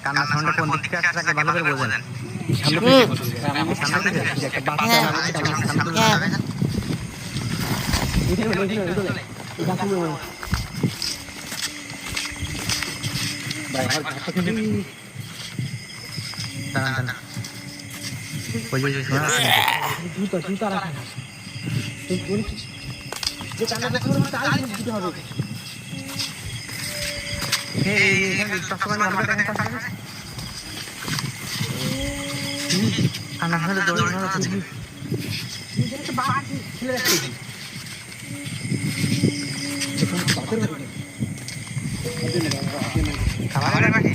কান্না সাউন্ডটা কোন দিকে আসছে তাকে ভালো করে বোঝেন। খাবারের বাটি